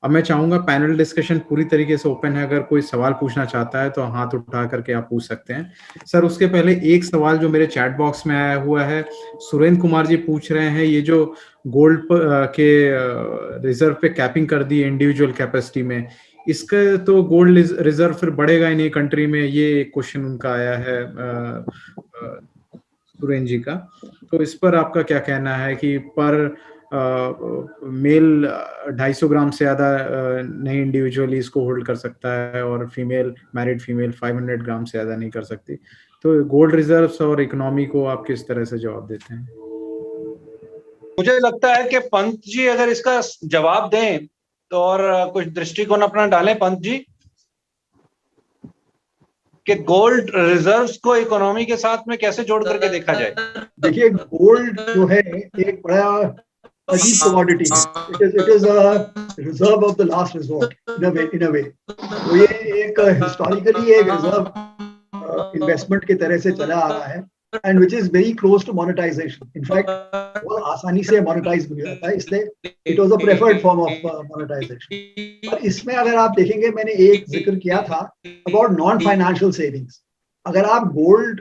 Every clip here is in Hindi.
अब मैं चाहूंगा पैनल डिस्कशन पूरी तरीके से ओपन है, अगर कोई सवाल पूछना चाहता है तो हाथ उठा करके आप पूछ सकते हैं। सर उसके पहले एक सवाल जो मेरे चैट बॉक्स में आया हुआ है, सुरेंद्र कुमार जी पूछ रहे हैं, ये जो गोल्ड के रिजर्व पे कैपिंग कर दी इंडिविजुअल कैपेसिटी में, इसका तो गोल्ड रिजर्व फिर बढ़ेगा ही नहीं कंट्री में, ये क्वेश्चन उनका आया है सुरेंद्र जी का। तो इस पर आपका क्या कहना है कि पर मेल 250 ग्राम से ज्यादा नहीं इंडिविजुअली इसको होल्ड कर सकता है, और फीमेल मैरिड फीमेल 500 ग्राम से ज्यादा नहीं कर सकती, तो गोल्ड रिजर्व्स और इकोनॉमी को आप किस तरह से जवाब देते हैं? मुझे लगता है कि पंत जी अगर इसका जवाब दें तो, और कुछ दृष्टिकोण अपना डालें पंत जी, कि गोल्ड रिजर्व्स को इकोनॉमी के साथ में कैसे जोड़ करके देखा जाए। देखिए, गोल्ड जो है एक बड़ा अजीब कमोडिटी है। It is a reserve of the last resort in a way. तो ये एक हिस्टोरिकली एक रिजर्व इन्वेस्टमेंट की तरह से चला आ रहा है, and which is very close to monetisation. In fact बहुत आसानी से मोनेटाइज हो जाता है, इसलिए it was a preferred form of monetisation. और इसमें अगर आप देखेंगे, मैंने एक जिक्र किया था अबाउट नॉन फाइनेंशियल सेविंग्स। अगर आप गोल्ड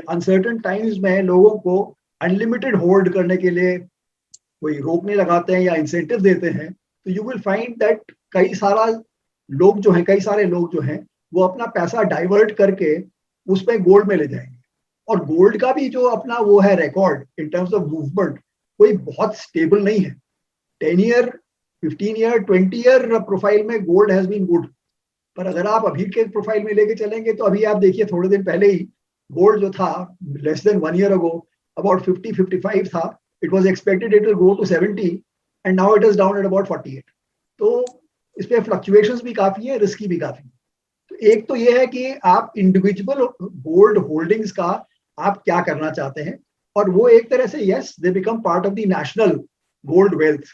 अनसर्टेन टाइम्स में लोगों को अनलिमिटेड होल्ड करने के लिए कोई रोकने लगाते हैं या इंसेंटिव देते हैं, तो यू विल फाइंड दैट कई सारे लोग जो हैं वो अपना पैसा डाइवर्ट करके उसमें गोल्ड में ले जाएंगे। और गोल्ड का भी जो अपना वो है record in terms of movement, कोई बहुत स्टेबल नहीं है। 10 ईयर, 15 ईयर, 20 ईयर प्रोफाइल में गोल्ड हैज बीन गुड। पर अगर आप अभी के प्रोफाइल में लेके चलेंगे तो अभी आप देखिए, थोड़े दिन पहले ही गोल्ड जो था less than 1 year ago about 50-55 था। It was expected it will go to 70 and now it is down at about 48। तो इस पे फ्लक्चुएशंस भी काफी है, रिस्की भी काफी है। तो एक तो ये है कि आप इंडिविजुअल गोल्ड होल्डिंग्स का आप क्या करना चाहते हैं, और वो एक तरह से yes they become part of the national gold wealth.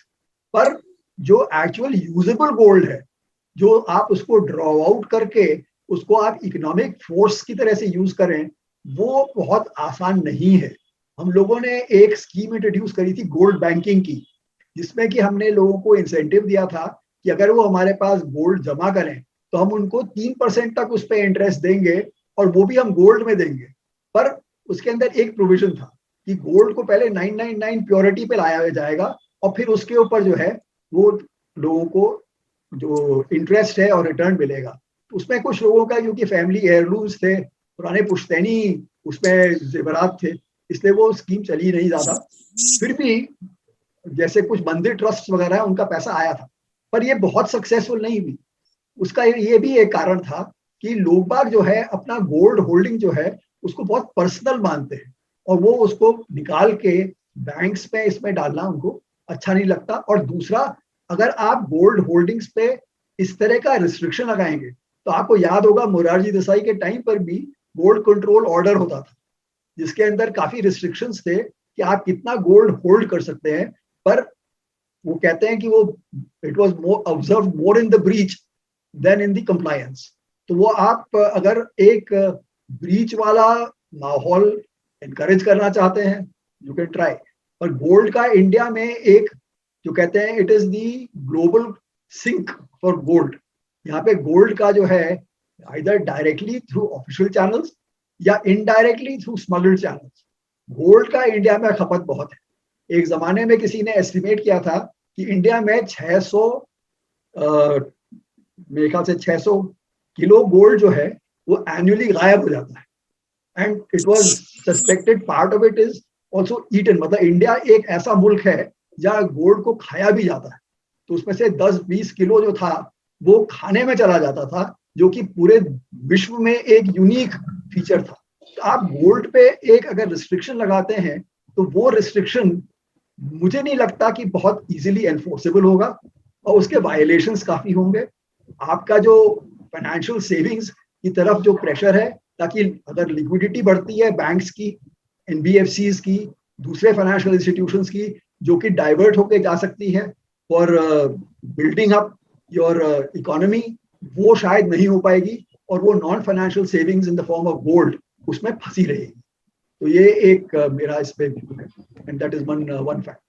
पर जो एक्चुअल यूजेबल गोल्ड है, जो आप उसको ड्रॉ आउट करके उसको आप इकोनॉमिक फोर्स की तरह से यूज करें, वो बहुत आसान नहीं है। हम लोगों ने एक स्कीम इंट्रोड्यूस करी थी गोल्ड बैंकिंग की, जिसमें कि हमने लोगों को इंसेंटिव दिया था कि अगर वो हमारे पास गोल्ड जमा करें तो हम उनको 3% तक उस पर इंटरेस्ट देंगे, और वो भी हम गोल्ड में देंगे। पर उसके अंदर एक प्रोविजन था कि गोल्ड को पहले 999 प्योरिटी पे लाया जाएगा, और फिर उसके ऊपर जो है वो लोगों को जो इंटरेस्ट है और रिटर्न मिलेगा। उसमें कुछ लोगों का क्योंकि फैमिली एयरलूम्स थे, पुराने पुश्तैनी उसमें जेवरात थे, इसलिए वो स्कीम चली नहीं ज्यादा। फिर भी जैसे कुछ मंदिर ट्रस्ट वगैरह है, उनका पैसा आया था, पर ये बहुत सक्सेसफुल नहीं हुई। उसका ये भी एक कारण था कि लोग बाग जो है अपना गोल्ड होल्डिंग जो है उसको बहुत पर्सनल मानते हैं, और वो उसको निकाल के बैंक्स में इसमें डालना उनको अच्छा नहीं लगता। और दूसरा, अगर आप गोल्ड होल्डिंग्स पे इस तरह का रिस्ट्रिक्शन लगाएंगे, तो आपको याद होगा मोरारजी देसाई के टाइम पर भी गोल्ड कंट्रोल ऑर्डर होता था, जिसके अंदर काफी रिस्ट्रिक्शंस थे कि आप कितना गोल्ड होल्ड कर सकते हैं। पर वो कहते हैं कि वो it was observe more in the breach than in the compliance. तो वो आप अगर एक ब्रीच वाला माहौल एनकरेज करना चाहते हैं, यू कैन ट्राई। पर गोल्ड का इंडिया में एक जो कहते हैं it is the global sink for gold. यहाँ पे गोल्ड का जो है either directly through official channels या indirectly through smuggled channels, gold का इंडिया में खपत बहुत है। एक जमाने में किसी ने एस्टिमेट किया था कि इंडिया में 600 मेरे ख्याल से 600 किलो गोल्ड जो है वो एनुअली गायब हो जाता है। And it was suspected part of it is also eaten. मतलब इंडिया एक ऐसा मुल्क है जहाँ गोल्ड को खाया भी जाता है, तो उसमें से 10-20 किलो जो था वो खाने में चला जाता था, जो कि पूरे विश्व में एक यूनिक फीचर था। तो आप गोल्ड पे एक अगर रिस्ट्रिक्शन लगाते हैं, तो वो रिस्ट्रिक्शन मुझे नहीं लगता कि बहुत इजीली एनफोर्सेबल होगा, और उसके वायलेशंस काफी होंगे। आपका जो फाइनेंशियल सेविंग्स की तरफ जो प्रेशर है, ताकि अगर लिक्विडिटी बढ़ती है बैंक्स की, एनबीएफसीज की, दूसरे फाइनेंशियल इंस्टीट्यूशंस की, जो कि डाइवर्ट होके जा सकती है for building up your economy, वो शायद नहीं हो पाएगी, और वो non financial savings in the form of gold उसमें फंसी रहेगी। तो ये एक मेरा इस पे व्यू है, and that is one fact.